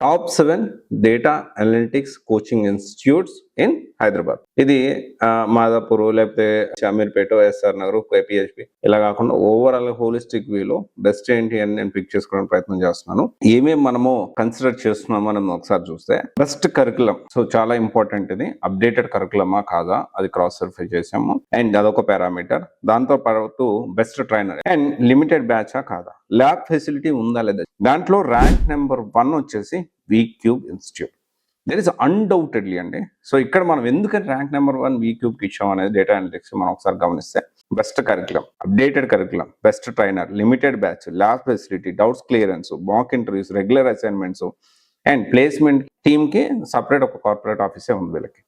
Top 7 data analytics coaching institutes in Hyderabad. ఇది మాదాపూర్ లేకపోతే Ameerpet, SR Nagar, కేపీహెచ్పి ఇలా కాకుండా ఓవరాల్ హోలిస్టిక్ వ్యూలో బెస్ట్ ఏంటి అని నేను పిక్ చేసుకోవడానికి ప్రయత్నం చేస్తున్నాను. ఏమేమి మనము కన్సిడర్ చేస్తున్నాం మనం ఒకసారి చూస్తే, బెస్ట్ కరికులం. సో చాలా ఇంపార్టెంట్. ఇది అప్డేటెడ్ కరికులమా కాదా అది క్రాస్ వెరిఫై చేసాము. అండ్ అదొక పారామీటర్. దాంతో పాటు బెస్ట్ ట్రైనర్ అండ్ లిమిటెడ్ బ్యాచా కాదా, ల్యాబ్ ఫెసిలిటీ ఉందా లేదా. దాంట్లో ర్యాంక్ నెంబర్ 1 వచ్చేసి V Cube institute. There is undoubtedly అండి. సో ఇక్కడ మనం ఎందుకని ర్యాంక్ నెంబర్ 1 వీక్యూబ్కి ఇచ్చాం అనేది డేటా అనలిటిక్స్ మనం ఒకసారి గమనిస్తే, best curriculum, updated curriculum, best trainer, limited batch, lab facility, doubts clearance, mock interviews, regular assignments and placement టీమ్కి సపరేట్ ఒక కార్పొరేట్ ఆఫీసే ఉంది వీళ్ళకి.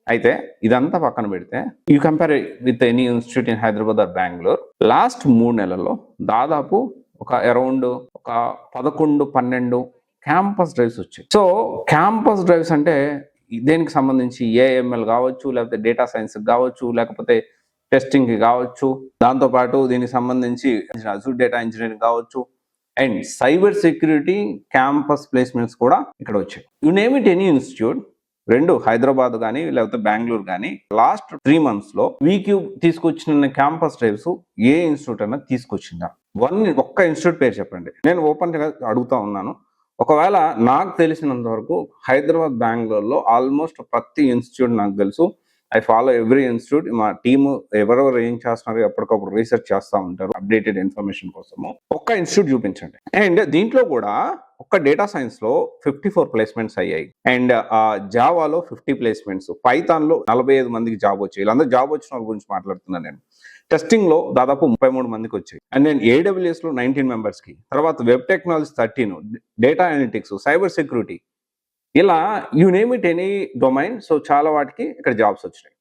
అయితే ఇదంతా పక్కన పెడితే you compare with any institute in Hyderabad or Bengaluru, last 3 నెలల్లో దాదాపు ఒక అరౌండ్ ఒక 11-12 క్యాంపస్ డ్రైవ్స్ వచ్చాయి. సో క్యాంపస్ డ్రైవ్స్ అంటే దేనికి సంబంధించి, ఏఎంఎల్ కావచ్చు, లేకపోతే డేటా సైన్స్ కావచ్చు, లేకపోతే టెస్టింగ్కి కావచ్చు, దాంతోపాటు దీనికి సంబంధించి అజూర్ డేటా ఇంజనీరింగ్ కావచ్చు, and cyber security campus placements కూడా ఇక్కడ వచ్చాయి. You name it any institute, 2 Hyderabad కానీ లేకపోతే బెంగళూరు కానీ లాస్ట్ 3 months లో వీక్యూబ్ తీసుకొచ్చిన క్యాంపస్ డ్రైవ్స్ ఏ ఇన్స్టిట్యూట్ అయినా తీసుకొచ్చిందా? ఒక్క ఇన్స్టిట్యూట్ పేరు చెప్పండి. నేను ఓపెన్ గా అడుగుతా ఉన్నాను. ఒకవేళ నాకు తెలిసినంత వరకు హైదరాబాద్, బెంగళూరులో ఆల్మోస్ట్ ప్రతి ఇన్స్టిట్యూట్ నాకు తెలుసు. I follow every institute. మా టీము ఎవరెవరు ఏం చేస్తున్నారు ఎప్పటికప్పుడు రీసెర్చ్ చేస్తూ ఉంటారు అప్డేటెడ్ ఇన్ఫర్మేషన్ కోసము. ఒక్క ఇన్స్టిట్యూట్ చూపించండి. అండ్ దీంట్లో కూడా ఒక్క డేటా సైన్స్ లో 54 ప్లేస్మెంట్స్ అయ్యాయి. అండ్ జావాలో 50 ప్లేస్మెంట్స్, పైథాన్ లో 45 మందికి జాబ్ వచ్చాయి. వీళ్ళందరూ జాబ్ వచ్చిన వాళ్ళ గురించి మాట్లాడుతున్నాను నేను. టెస్టింగ్ లో దాదాపు 33 మందికి వచ్చాయి. అండ్ నేను AWS లో 19 మెంబర్స్ కి, తర్వాత web technology 13, data analytics, cyber security, ఇలా you name it any domain. So చాలా వాటికి ఇక్కడ జాబ్స్ వచ్చినాయి.